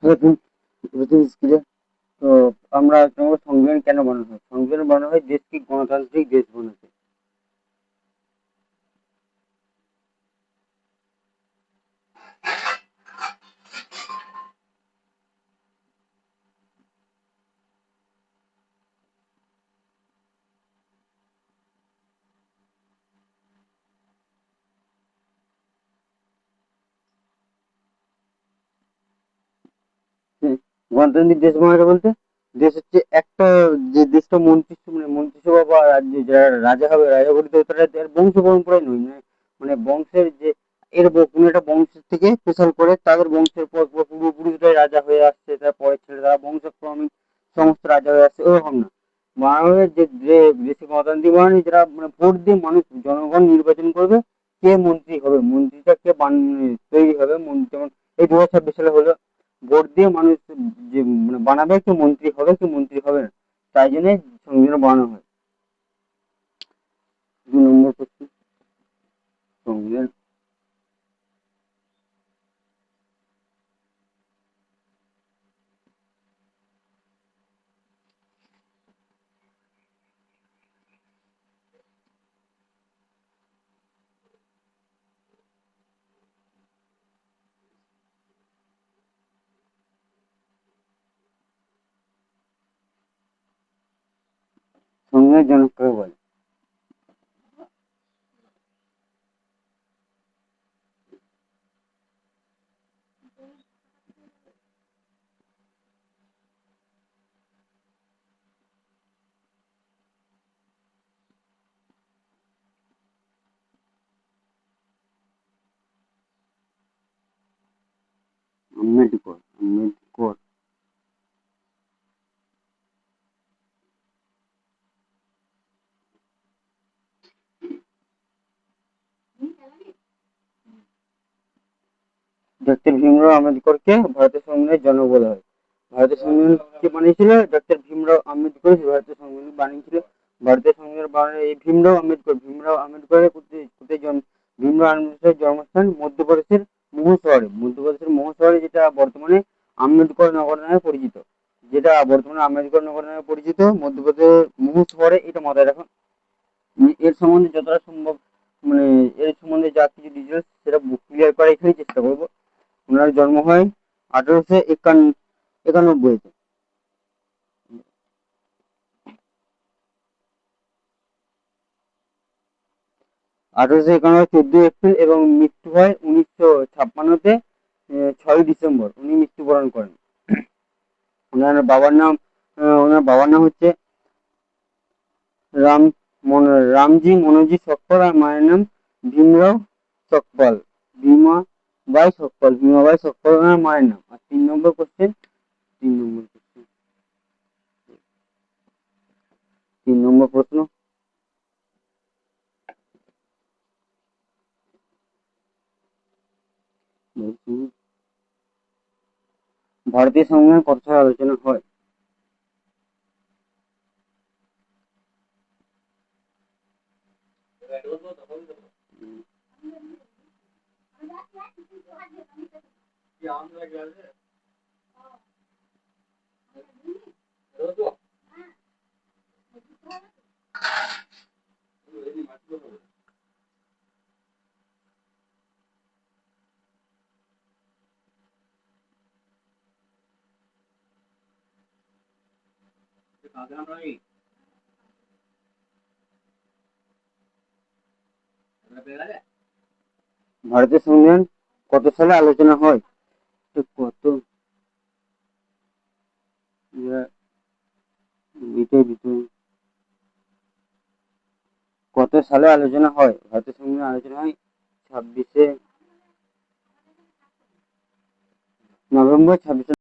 নতুন নতুন স্কিলে। তো আমরা তোমার সংবিধান কেন বানানো হয়? সংবিধান বানানো হয় দেশকে গণতান্ত্রিক দেশ বানাতে। হুম, গণতান্ত্রিক দেশ বানাতে বলতে দেশ হচ্ছে একটা, যে দেশটা মন্ত্রিসভা বা রাজ্যে যারা রাজা হবে, রাজা বলতে তারা তার বংশ পরম্পরায় নয়, মানে বংশের যে কোনো একটা বংশের থেকে স্পেশাল করে তাদের বংশের পর পর পূর্বপুরুষরাই রাজা হয়ে আসছে, তার পরের ছেলেরা বংশক্রমিক সমস্ত রাজা হয়ে আসছে, ওরকম না। বাংলাদেশের যে দেশে গণতান্ত্রিক মানে যারা মানে ভোট দিয়ে মানুষ জনগণ নির্বাচন করবে কে মন্ত্রী হবে, মন্ত্রীটা কে তৈরি হবে। যেমন এই 2026 সালে হলো, ভোট দিয়ে মানুষ যে মানে বানাবে কে মন্ত্রী হবে কি মন্ত্রী হবে না, তাই জন্য সংবিধান বানানো হয়। 2 নম্বর প্রশ্ন। সংবিধান সংবিধানের জনক কাকে বলে? আম্বেদকর। আম্বেদকর। ডক্টর ভীমরাও আম্বেদকরকে ভারতের সংবিধানের জনক বলা হয়। ভারতের সংবিধান কে বানিয়েছিল? ডক্টর ভীমরাও আম্বেদকর ভারতের সংবিধান বানিয়েছিল। ভারতের সংবিধান বানানো এই ভীমরাও আম্বেদকরের কোথায় জন্ম? ভীমরাও আম্বেদকরের জন্মস্থান মধ্যপ্রদেশের মহু শহরে। মধ্যপ্রদেশের মহু শহরে, যেটা বর্তমানে আম্বেদকর নগর নামে পরিচিত। মধ্যপ্রদেশের মহু শহরে, এটা মাথায় রাখুন। এর সম্বন্ধে যতটা সম্ভব, মানে এর সম্বন্ধে যা কিছু ডিটেলস সেটা ক্লিয়ার করার এখানে চেষ্টা করবো। ওনার জন্ম হয় 1891। 1891 14 এপ্রিল, এবং মৃত্যু হয় 1956-তে 6ই ডিসেম্বর উনি মৃত্যুবরণ করেন। ওনার বাবার নাম হচ্ছে রাম রামজি মনোজি সকপাল, আর মায়ের নাম ভীমরাও সকপাল। ভীমাবাই সকপাল ওনার মায়ের নাম। আর 3 নম্বর প্রশ্ন। ভারতীয় সংবিধান কত সালে আলোচনা হয়? ভারতের সংবিধান কত সালে আলোচনা হয়? তো কত, কত সালে আলোচনা হয়? ভারতের সংবিধান আলোচনা হয় 26শে নভেম্বর। 26